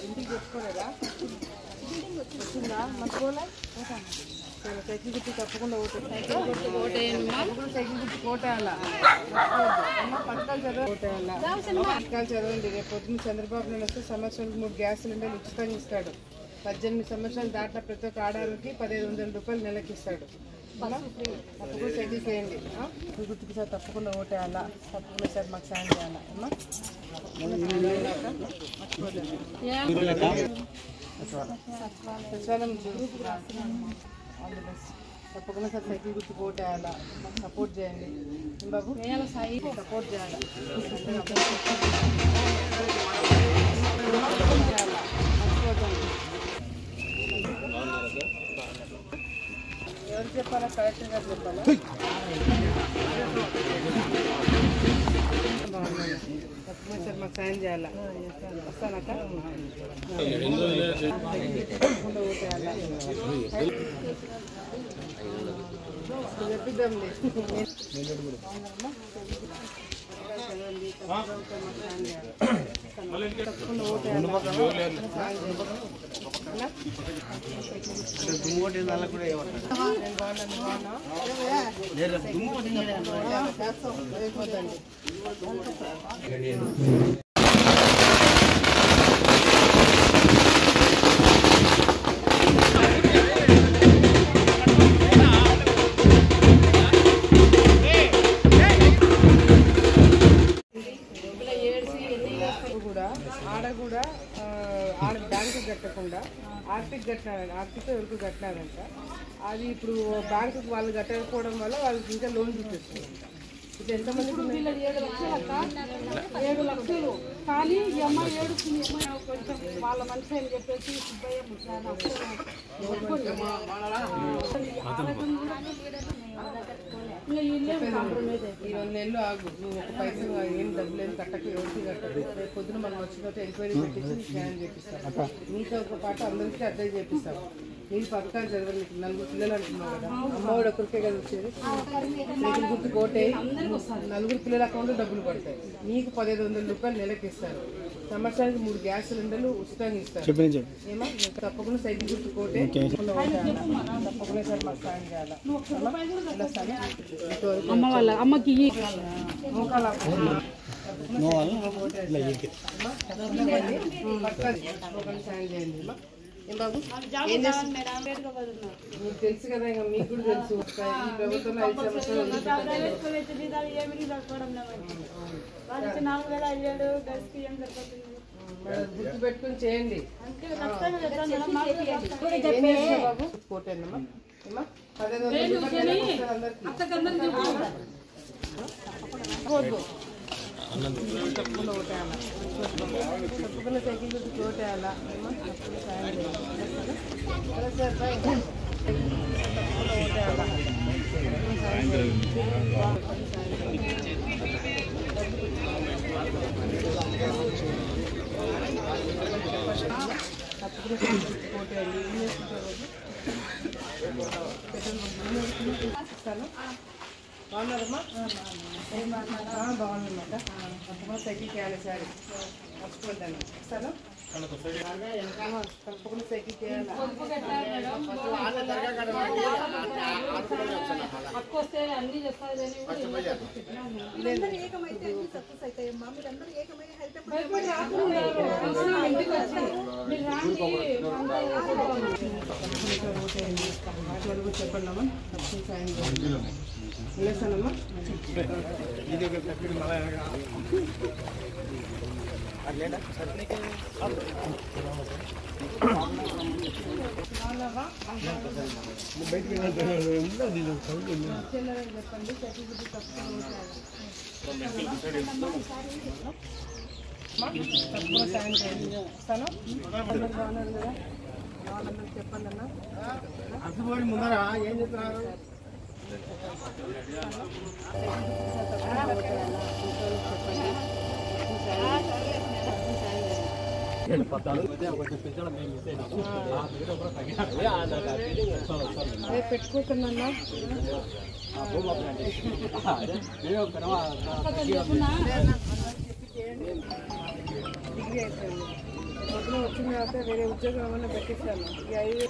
ఇంటికి తెచ్చుకోలేదా? వచ్చిందా? మర్చిపోలే సైకిల్ గుర్తు తప్పకుండా సైకిల్ గుర్తు కోటేయాల పథకాలు చదవండి. రేపు పొద్దున్న చంద్రబాబు నాయుడు వస్తే సంవత్సరానికి 3 గ్యాస్ సిలిండర్లు ఉచితంగా ఇస్తాడు. 18 సంవత్సరాలు దాటిన ప్రతి ఒక్క ఆడవాళ్ళకి 1500 రూపాయలు నెలకి ఇస్తాడు. తప్పకుండా సైకిల్ చేయండి. గుర్తుకు సార్ తప్పకుండా ఓటేయాలా, తప్పకుండా సార్ మాకు సాయం చేయాలా అమ్మా. సచివాలయం తప్పకుండా సార్ సైకిల్ గుర్తుకు ఓటేయాలా, మాకు సపోర్ట్ చేయండి బాబు, సపోర్ట్ చేయాలి. ఎవరు చెప్పాలా? కలెక్టర్ గారు చెప్పాలా? తప్పకుండా సార్ మాకు సాయం చేయాలా. వస్తానక్క తప్పకుండా ఓటేయాలా చెప్పిద్దాంలే. తప్పకుండా ఓటేయాలి. ఆడ బ్యాంకు కట్టకుండా ఆర్టిక్ కట్టినారంట, ఆర్టిక్ ఎవరికి కట్టినారంట. అది ఇప్పుడు బ్యాంకుకి వాళ్ళు కట్టకపోవడం వల్ల వాళ్ళకి ఇంకా లోన్ చూపిస్తుంది. ఇది ఎంతమంది? 7 లక్షలు అక్క, 7 లక్షలు. కానీ ఈ అమ్మాయి ఏడుస్తుంది. కొంచెం వాళ్ళ మనిషి అని చెప్పేసి సుబ్బయ్య ఈ 2 నెలలు ఆగు, నువ్వు ఒక పైసలు ఏం డబ్బులు ఏం కట్టకు, ఎవరికి కట్టకు. రేపు పొద్దున మనం వచ్చిన ఎంక్వైరీ పెట్టించి నీకు న్యాయం చేపిస్తాం. నీతో ఒక పాటు అందరికీ అర్థం చేపిస్తాం. నీకు పథకాలు చదవాలి. నీకు 4 పిల్లలు అంటున్నావు కదా, అమ్మఒడి ఒక్కరికే కదా వచ్చేది. సైకిల్ గుర్తు కోటే 4 పిల్లల అకౌంట్లో డబ్బులు పడతాయి. నీకు 1500 రూపాయలు నెలకి ఇస్తారు. సంవత్సరానికి 3 గ్యాస్ సిలిండర్లు ఉచితంగా ఇస్తారు. ఏమో తప్పకుండా సైకిల్ గుర్తు కోటే తప్పకుండా సార్ మాకు సాయం చేయాలి. అమ్మ వాళ్ళ అమ్మకి సాయం చేయండి. ఏం బాబు ఏం చేస్తున్నారు? మీకు తెలుసు కదా, ఇంకా మీకు కూడా తెలుసు. ఈ ప్రభుత్వం 5 సంవత్సరాలు గుర్తు పెట్టుకుని చేయండి. బాబు కోటేనమ్మా, 1500 తప్పకుండా ఓటేయాలా, తప్పకుండా సైకిల్ గుర్తు ఓటేయాలా. సాయం చేయాలి. Sir bye. తప్పకుండా ఓటేయాలా. తప్పకుండా సైకిల్ గుర్తు ఓటేయాలి. ఏం చేస్తుంటారు? ఇస్తాను. బాగున్నారమ్మా? బాగుందన్నమాట. తప్పకుండా సైకిల్ చేయాలి సార్, మర్చిపోతాను. ఇస్తాను. తప్పకుండా సైకిల్ చేయాలి. చెప్పండమ్మా, తప్పకుండా సాయం చేయండి. వెళ్ళేస్తానమ్మా. చెప్పండి. తప్పకుండా సాయం చేయండి. ఇస్తాను. అందరు బాగున్నారు కదా? వాళ్ళందరూ చెప్పండి అన్న. ముందర ఏం చెప్తున్నారు? పెట్టుకుంటున్నా డిగ్రీ అయిపోయింది. వచ్చిన తర్వాత వేరే ఉద్యోగం ఏమన్నా పెట్టిస్తాను. ఈ 5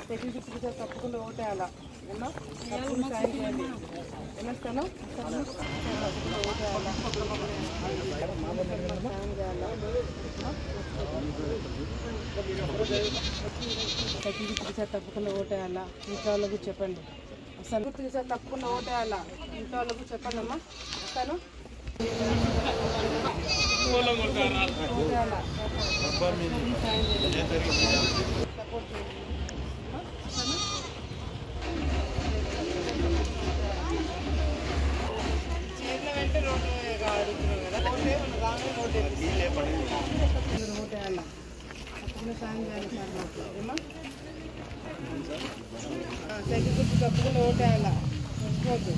సైకిల్ గుర్తుకు తప్పకుండా ఓటేయాలా ఏమా తప్పకుండా సాయం చేయండి. ఏమేస్తాను ఓటేయాలా సాయం చేయాలా. సైకిల్ గుర్తుకు తప్పకుండా ఓటేయాలా. ఇంట్లో వాళ్ళకు చెప్పండి. అసలు గుర్తుకు తప్పకుండా ఓటేయాలా. ఇంట్లో వాళ్ళకు చెప్పండి అమ్మా. వస్తాను చేతిలో వెంటే రోడ్డు అడుగుతున్నాం కదా. ఓటే మన రాగానే రోడ్డు ఓటేయాలా. తప్పకుండా సాయం చేయాలి సార్ మాకు ఏమా. సైకిల్ గుర్తు తప్పకుండా ఓటేయాలా. మర్చిపోద్దు.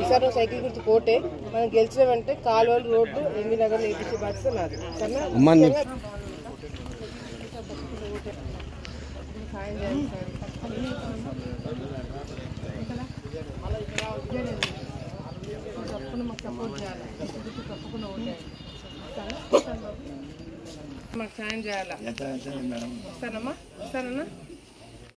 ఈసారి సైకిల్ గుర్తు కోటే మనం గెలిచినామంటే కాలువలు రోడ్డు ఎంవి నగర్ ఏపీసీ బాధ్యత నాది. సాయం చేయాలి సార్. తప్పకుండా మాకు సపోర్ట్ చేయాలి. తప్పకుండా ఓటేయాలి. మాకు సాయం చేయాలా. వస్తానమ్మా. వస్తానన్నా.